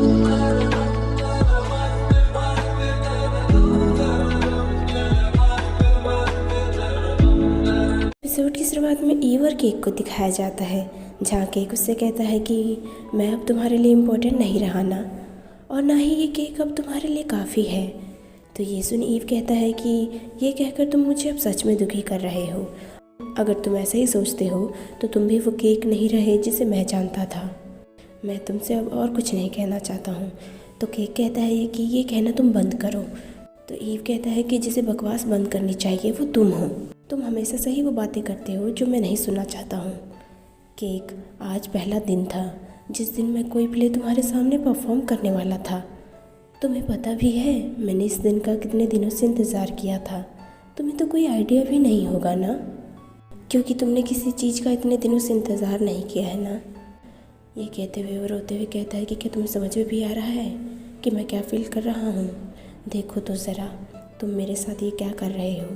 Episode की शुरुआत में ईव और केक को दिखाया जाता है, जहाँ केक उससे कहता है कि मैं अब तुम्हारे लिए इम्पोर्टेंट नहीं रहा ना, और ना ही ये केक अब तुम्हारे लिए काफ़ी है। तो ये सुन ईव कहता है कि ये कहकर तुम मुझे अब सच में दुखी कर रहे हो। अगर तुम ऐसा ही सोचते हो तो तुम भी वो केक नहीं रहे जिसे मैं जानता था। मैं तुमसे अब और कुछ नहीं कहना चाहता हूँ। तो केक कहता है कि ये कहना तुम बंद करो। तो ईव कहता है कि जिसे बकवास बंद करनी चाहिए वो तुम हो। तुम हमेशा सही वो बातें करते हो जो मैं नहीं सुनना चाहता हूँ। केक, आज पहला दिन था जिस दिन मैं कोई प्ले तुम्हारे सामने परफॉर्म करने वाला था। तुम्हें पता भी है मैंने इस दिन का कितने दिनों से इंतज़ार किया था। तुम्हें तो कोई आइडिया भी नहीं होगा ना, क्योंकि तुमने किसी चीज़ का इतने दिनों से इंतज़ार नहीं किया है ना। ये कहते हुए और रोते हुए कहता है कि क्या तुम्हें समझ में भी आ रहा है कि मैं क्या फील कर रहा हूँ। देखो तो ज़रा, तुम मेरे साथ ये क्या कर रहे हो।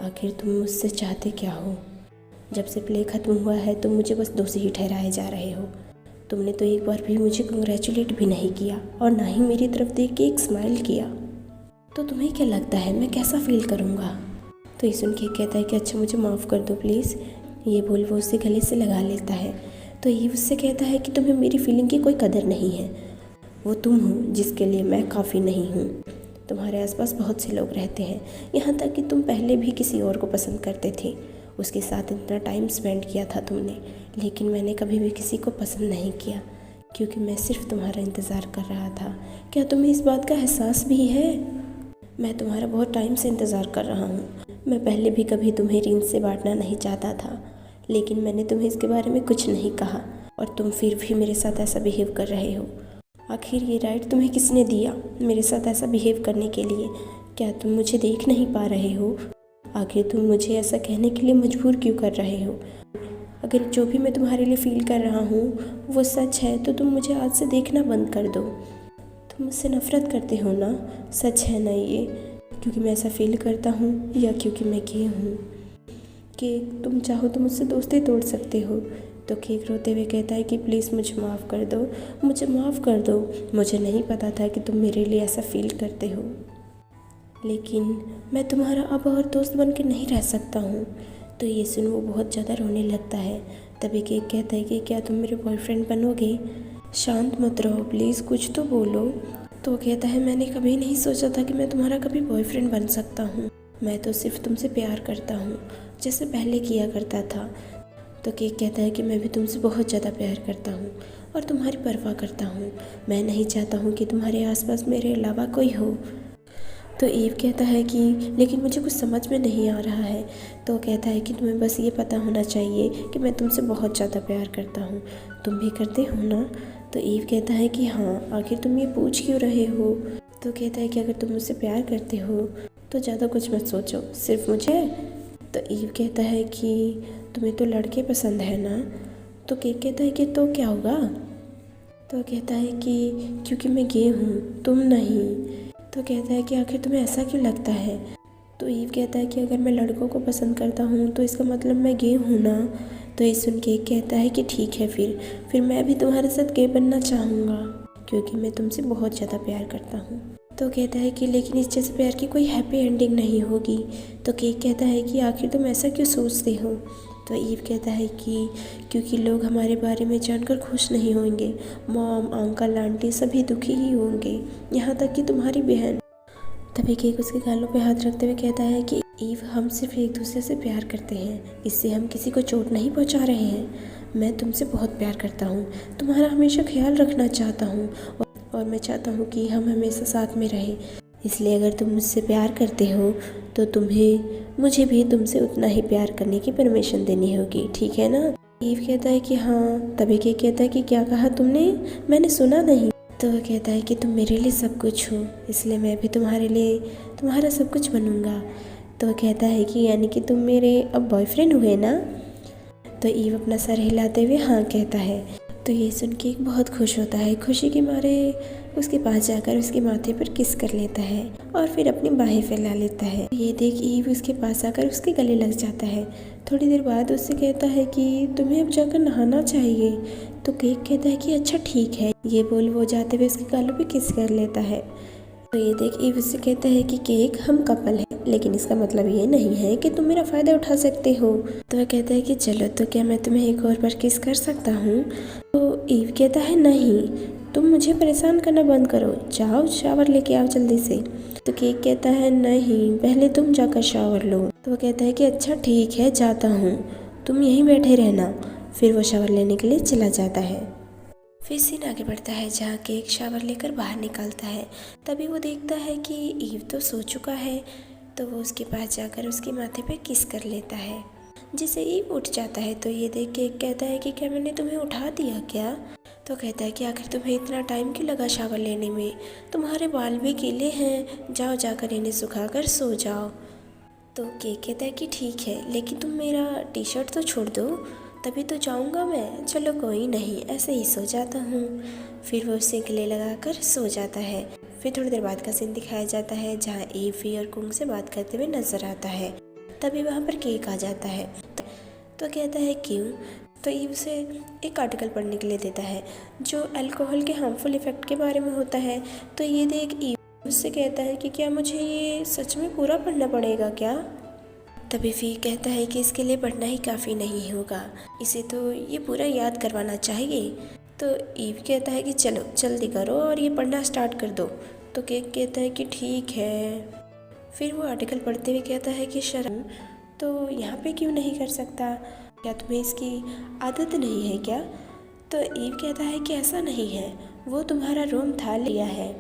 आखिर तुम मुझसे चाहते क्या हो। जब से प्ले ख़त्म हुआ है तुम मुझे बस दोषी ही ठहराए जा रहे हो। तुमने तो एक बार भी मुझे कंग्रेचुलेट भी नहीं किया और ना ही मेरी तरफ देख के एक स्माइल किया। तो तुम्हें क्या लगता है मैं कैसा फील करूँगा। तो ये सुन के कहता है कि अच्छा मुझे माफ़ कर दो प्लीज़। ये बोल वो उससे गले से लगा लेता है। तो ये उससे कहता है कि तुम्हें मेरी फीलिंग की कोई कदर नहीं है। वो तुम हो जिसके लिए मैं काफ़ी नहीं हूँ। तुम्हारे आसपास बहुत से लोग रहते हैं, यहाँ तक कि तुम पहले भी किसी और को पसंद करते थे। उसके साथ इतना टाइम स्पेंड किया था तुमने, लेकिन मैंने कभी भी किसी को पसंद नहीं किया, क्योंकि मैं सिर्फ तुम्हारा इंतज़ार कर रहा था। क्या तुम्हें इस बात का एहसास भी है। मैं तुम्हारा बहुत टाइम से इंतज़ार कर रहा हूँ। मैं पहले भी कभी तुम्हें रीन से बांटना नहीं चाहता था, लेकिन मैंने तुम्हें इसके बारे में कुछ नहीं कहा और तुम फिर भी मेरे साथ ऐसा बिहेव कर रहे हो। आखिर ये राइट तुम्हें किसने दिया मेरे साथ ऐसा बिहेव करने के लिए। क्या तुम मुझे देख नहीं पा रहे हो। आखिर तुम मुझे ऐसा कहने के लिए मजबूर क्यों कर रहे हो। अगर जो भी मैं तुम्हारे लिए फ़ील कर रहा हूँ वो सच है तो तुम मुझे आज से देखना बंद कर दो। तुम मुझसे नफ़रत करते हो ना, सच है ना ये, क्योंकि मैं ऐसा फ़ील करता हूँ या क्योंकि मैं गे हूँ। केक, तुम चाहो तो मुझसे दोस्ती तोड़ सकते हो। तो केक रोते हुए कहता है कि प्लीज़ मुझे माफ़ कर दो, मुझे माफ़ कर दो। मुझे नहीं पता था कि तुम मेरे लिए ऐसा फ़ील करते हो, लेकिन मैं तुम्हारा अब और दोस्त बन के नहीं रह सकता हूँ। तो ये सुन वो बहुत ज़्यादा रोने लगता है। तभी केक कहता है कि क्या तुम मेरे बॉयफ्रेंड बनोगे। शांत मत रहो प्लीज़, कुछ तो बोलो। तो वो कहता है मैंने कभी नहीं सोचा था कि मैं तुम्हारा कभी बॉयफ्रेंड बन सकता हूँ। मैं तो सिर्फ तुमसे प्यार करता हूँ जैसे पहले किया करता था। तो केक कहता है कि मैं भी तुमसे बहुत ज़्यादा प्यार करता हूँ और तुम्हारी परवाह करता हूँ। मैं नहीं चाहता हूँ कि तुम्हारे आसपास मेरे अलावा कोई हो। तो ईव कहता है कि लेकिन मुझे कुछ समझ में नहीं आ रहा है। तो कहता है कि तुम्हें बस ये पता होना चाहिए कि मैं तुमसे बहुत ज़्यादा प्यार करता हूँ। तुम भी करते हो ना। तो ईव कहता है कि हाँ, आखिर तुम ये पूछ क्यों रहे हो। तो कहता है कि अगर तुम मुझसे प्यार करते हो तो ज़्यादा कुछ मत सोचो, सिर्फ मुझे। तो ईव कहता है कि तुम्हें तो लड़के पसंद है ना। तो केक कहता है कि तो क्या होगा। तो कहता है कि क्योंकि मैं गे हूँ, तुम नहीं। तो कहता है कि आखिर तुम्हें ऐसा क्यों लगता है। तो ईव कहता है कि अगर मैं लड़कों को पसंद करता हूँ तो इसका मतलब मैं गे हूँ ना। तो ये सुन के कहता है कि ठीक है, फिर मैं भी तुम्हारे साथ गे बनना चाहूँगा, क्योंकि मैं तुमसे बहुत ज़्यादा प्यार करता हूँ। तो कहता है कि लेकिन इस जैसे प्यार की कोई हैप्पी एंडिंग नहीं होगी। तो केक कहता है कि आखिर तुम ऐसा क्यों सोचते हो। तो ईव कहता है कि क्योंकि लोग हमारे बारे में जानकर खुश नहीं होंगे। मॉम, अंकल, आंटी सभी दुखी ही होंगे, यहाँ तक कि तुम्हारी बहन। तभी केक उसके गालों पे हाथ रखते हुए कहता है कि ईव, हम सिर्फ एक दूसरे से प्यार करते हैं, इससे हम किसी को चोट नहीं पहुंचा रहे हैं। मैं तुमसे बहुत प्यार करता हूँ, तुम्हारा हमेशा ख्याल रखना चाहता हूँ और मैं चाहता हूँ कि हम हमेशा साथ में रहें। इसलिए अगर तुम मुझसे प्यार करते हो तो मुझे भी तुमसे उतना ही प्यार करने की परमिशन देनी होगी, ठीक है ना। ईव कहता है कि हाँ। तभी केक कहता है कि क्या कहा तुमने, मैंने सुना नहीं। तो वह कहता है कि तुम मेरे लिए सब कुछ हो, इसलिए मैं भी तुम्हारे लिए तुम्हारा सब कुछ बनूंगा। तो वह कहता है कि यानी कि तुम मेरे अब बॉयफ्रेंड हुए ना। तो ईव अपना सर हिलाते हुए हाँ कहता है। तो ये सुन के एक बहुत खुश होता है। खुशी के मारे उसके पास जाकर उसके माथे पर किस कर लेता है और फिर अपनी बाहें फैला लेता है। ये देख ईव उसके पास आकर उसके गले लग जाता है। थोड़ी देर बाद उससे कहता है कि तुम्हें अब जाकर नहाना चाहिए। तो केक कहता है कि अच्छा ठीक है। ये बोल वो जाते हुए उसके गालों पे किस कर लेता है। तो ये देख ईव उससे कहता है कि केक हम कपल हैं, लेकिन इसका मतलब ये नहीं है कि तुम मेरा फ़ायदा उठा सकते हो। तो वह कहता है कि चलो तो क्या मैं तुम्हें एक और बार किस कर सकता हूँ। तो ईव कहता है नहीं, तुम मुझे परेशान करना बंद करो, जाओ शावर लेके आओ जल्दी से। तो केक कहता है नहीं, पहले तुम जाकर शावर लो। तो वो कहता है कि अच्छा ठीक है जाता हूँ, तुम यहीं बैठे रहना। फिर वो शावर लेने के लिए चला जाता है। फिर सीन आगे बढ़ता है जहाँ केक शावर लेकर बाहर निकलता है। तभी वो देखता है कि ईव तो सो चुका है। तो वो उसके पास जाकर उसके माथे पे किस कर लेता है, जिससे ईव उठ जाता है। तो ये देख केक कहता है कि क्या मैंने तुम्हें उठा दिया क्या। तो कहता है कि आखिर तुम्हें इतना टाइम क्यों लगा शावर लेने में, तुम्हारे बाल भी गीले हैं, जाओ जाकर इन्हें सुखाकर सो जाओ। तो केक कहता है कि ठीक है, लेकिन तुम मेरा टी शर्ट तो छोड़ दो, तभी तो जाऊंगा मैं। चलो कोई नहीं, ऐसे ही सो जाता हूँ। फिर वो उसे गले लगाकर सो जाता है। फिर थोड़ी देर बाद का सीन दिखाया जाता है जहाँ ईवी और कुंग से बात करते हुए नजर आता है। तभी वहाँ पर केक आ जाता है। तो कहता है क्यों। तो ईव उसे एक आर्टिकल पढ़ने के लिए देता है जो अल्कोहल के हार्मफुल इफ़ेक्ट के बारे में होता है। तो ये देख ईव उससे कहता है कि क्या मुझे ये सच में पूरा पढ़ना पड़ेगा क्या। तभी फी कहता है कि इसके लिए पढ़ना ही काफ़ी नहीं होगा, इसे तो ये पूरा याद करवाना चाहिए। तो ईव कहता है कि चलो जल्दी करो और ये पढ़ना स्टार्ट कर दो। तो केक कहता है कि ठीक है। फिर वो आर्टिकल पढ़ते हुए कहता है कि शर्म तो यहाँ पे क्यों नहीं कर सकता, क्या तुम्हें इसकी आदत नहीं है क्या। तो ईव कहता है कि ऐसा नहीं है, वो तुम्हारा रूम था लिया है।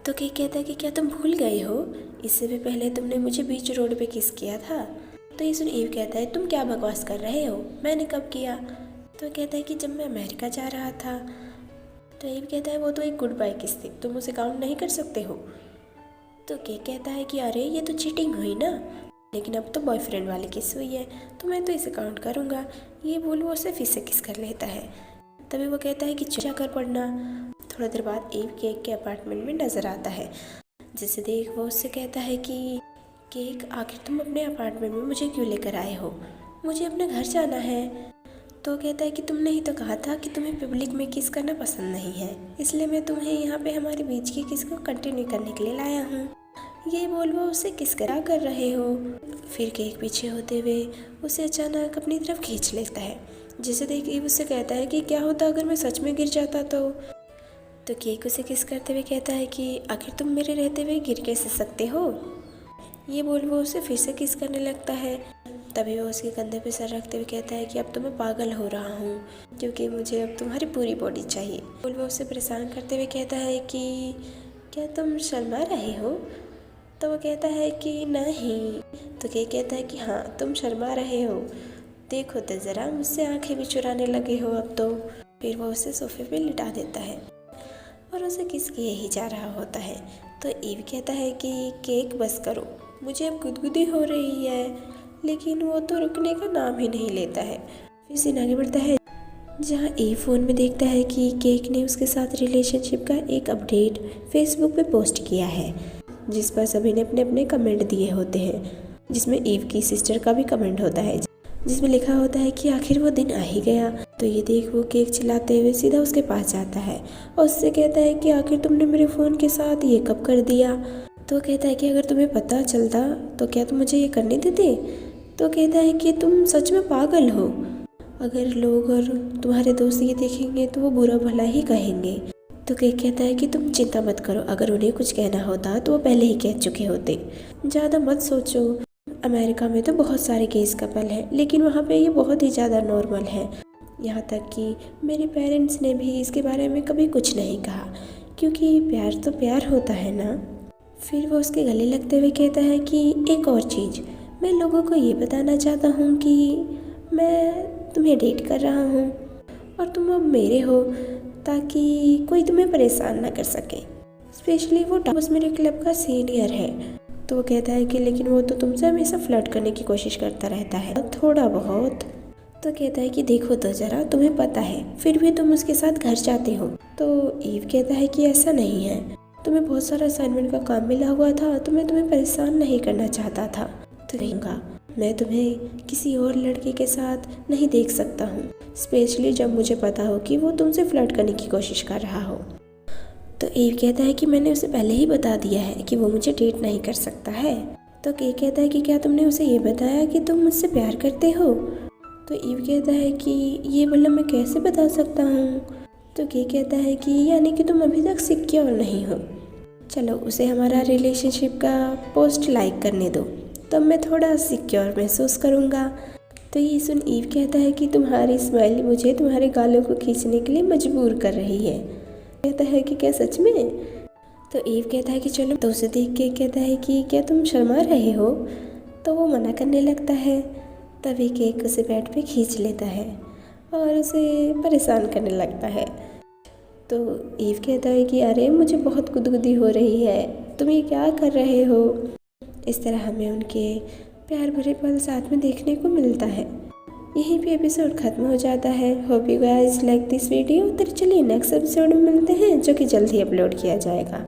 तो केक कहता है कि क्या तुम भूल गए हो, इससे भी पहले तुमने मुझे बीच रोड पे किस किया था। तो ये सुन ईव कहता है तुम क्या बकवास कर रहे हो, मैंने कब किया। तो कहता है कि जब मैं अमेरिका जा रहा था। तो ईव कहता है वो तो एक गुड बाय किस थी, तुम उसे काउंट नहीं कर सकते हो। तो केक कहता है कि अरे ये तो चीटिंग हुई ना, लेकिन अब तो बॉयफ्रेंड वाली किस हुई है, तो मैं तो इसे काउंट करूँगा। ये बोल वो उसे फिर से किस कर लेता है। तभी वो कहता है कि जाकर पढ़ना। थोड़ा देर बाद ईव केक के अपार्टमेंट में नज़र आता है, जिसे देख वो उससे कहता है कि केक आखिर तुम अपने अपार्टमेंट में मुझे क्यों लेकर आए हो, मुझे अपने घर जाना है। तो कहता है कि तुमने ही तो कहा था कि तुम्हें पब्लिक में किस करना पसंद नहीं है, इसलिए मैं तुम्हें यहाँ पे हमारे बीच की किस को कंटिन्यू करने के लिए लाया हूँ। ये बोल वो उसे किस कर रहे हो। फिर केक पीछे होते हुए उसे अचानक अपनी तरफ खींच लेता है, जिसे देख ईव उससे कहता है कि क्या होता अगर मैं सच में गिर जाता तो केक उसे किस करते हुए कहता है कि आखिर तुम मेरे रहते हुए गिर कैसे सकते हो। ये बोल वो उसे फिर से किस करने लगता है। तभी वो उसके कंधे पे सर रखते हुए कहता है कि अब तो मैं पागल हो रहा हूँ, क्योंकि मुझे अब तुम्हारी पूरी बॉडी चाहिए। बोल वो उसे परेशान करते हुए कहता है कि क्या तुम शर्मा रहे हो। तो वो कहता है कि नहीं। तो केक कहता है कि हाँ तुम शर्मा रहे हो, देखो तो ज़रा मुझसे आंखें भी चुराने लगे हो अब तो। फिर वो उसे सोफे पे लिटा देता है और उसे किस किए ही जा रहा होता है। तो ईव कहता है कि केक बस करो, मुझे अब गुदगुदी हो रही है, लेकिन वो तो रुकने का नाम ही नहीं लेता है। फिर सीन आगे बढ़ता है जहाँ ईव फ़ोन में देखता है कि केक ने उसके साथ रिलेशनशिप का एक अपडेट फेसबुक पे पोस्ट किया है, जिस पर सभी ने अपने अपने कमेंट दिए होते हैं, जिसमें ईव की सिस्टर का भी कमेंट होता है, जिसमें लिखा होता है कि आखिर वो दिन आ ही गया। तो ये देख वो केक चलाते हुए सीधा उसके पास जाता है और उससे कहता है कि आखिर तुमने मेरे फ़ोन के साथ ये कब कर दिया। तो कहता है कि अगर तुम्हें पता चलता तो क्या तुम मुझे ये करने देते। तो कहता है कि तुम सच में पागल हो, अगर लोग और तुम्हारे दोस्त ये देखेंगे तो वो बुरा भला ही कहेंगे। तो केक कहता है कि तुम चिंता मत करो, अगर उन्हें कुछ कहना होता तो वो पहले ही कह चुके होते, ज़्यादा मत सोचो। अमेरिका में तो बहुत सारे गेस कपल हैं, लेकिन वहाँ पे ये बहुत ही ज़्यादा नॉर्मल है। यहाँ तक कि मेरे पेरेंट्स ने भी इसके बारे में कभी कुछ नहीं कहा, क्योंकि प्यार तो प्यार होता है ना। फिर वो उसके गले लगते हुए कहता है कि एक और चीज़, मैं लोगों को ये बताना चाहता हूँ कि मैं तुम्हें डेट कर रहा हूँ और तुम अब मेरे हो, ताकि कोई तुम्हें परेशान ना कर सके। स्पेशली वो टॉमस मेरे क्लब का सीनियर है। तो वो कहता है कि लेकिन वो तो तुमसे हमेशा फ्लर्ट करने की कोशिश करता रहता है, थोड़ा बहुत। तो कहता है कि देखो तो ज़रा, तुम्हें पता है फिर भी तुम उसके साथ घर जाते हो। तो ईव कहता है कि ऐसा नहीं है, तुम्हें बहुत सारा असाइनमेंट का काम मिला हुआ था तो मैं तुम्हें परेशान नहीं करना चाहता था। तो कहेगा मैं तुम्हें किसी और लड़के के साथ नहीं देख सकता हूँ, स्पेशली जब मुझे पता हो कि वो तुमसे फ्लर्ट करने की कोशिश कर रहा हो। तो ईव कहता है कि मैंने उसे पहले ही बता दिया है कि वो मुझे डेट नहीं कर सकता है। तो के कहता है कि क्या तुमने उसे ये बताया कि तुम मुझसे प्यार करते हो। तो ईव कहता है कि ये भला मैं कैसे बता सकता हूँ। तो के कहता है कि यानी कि तुम अभी तक सिक्योर नहीं हो, चलो उसे हमारा रिलेशनशिप का पोस्ट लाइक करने दो, तब मैं थोड़ा सिक्योर महसूस करूँगा। तो ये सुन ईव कहता है कि तुम्हारी स्माइल मुझे तुम्हारे गालों को खींचने के लिए मजबूर कर रही है। कहता है कि क्या सच में। तो ईव कहता है कि चलो। तो उसे देख के कहता है कि क्या तुम शर्मा रहे हो। तो वो मना करने लगता है। तभी केक उसे बेड पे खींच लेता है और उसे परेशान करने लगता है। तो ईव कहता है कि अरे मुझे बहुत गुदगुदी हो रही है, तुम ये क्या कर रहे हो। इस तरह हमें उनके प्यार भरे पल साथ में देखने को मिलता है। यहीं पे एपिसोड खत्म हो जाता है। Hope you guys like this video. तो चलिए नेक्स्ट एपिसोड में मिलते हैं जो कि जल्द ही अपलोड किया जाएगा।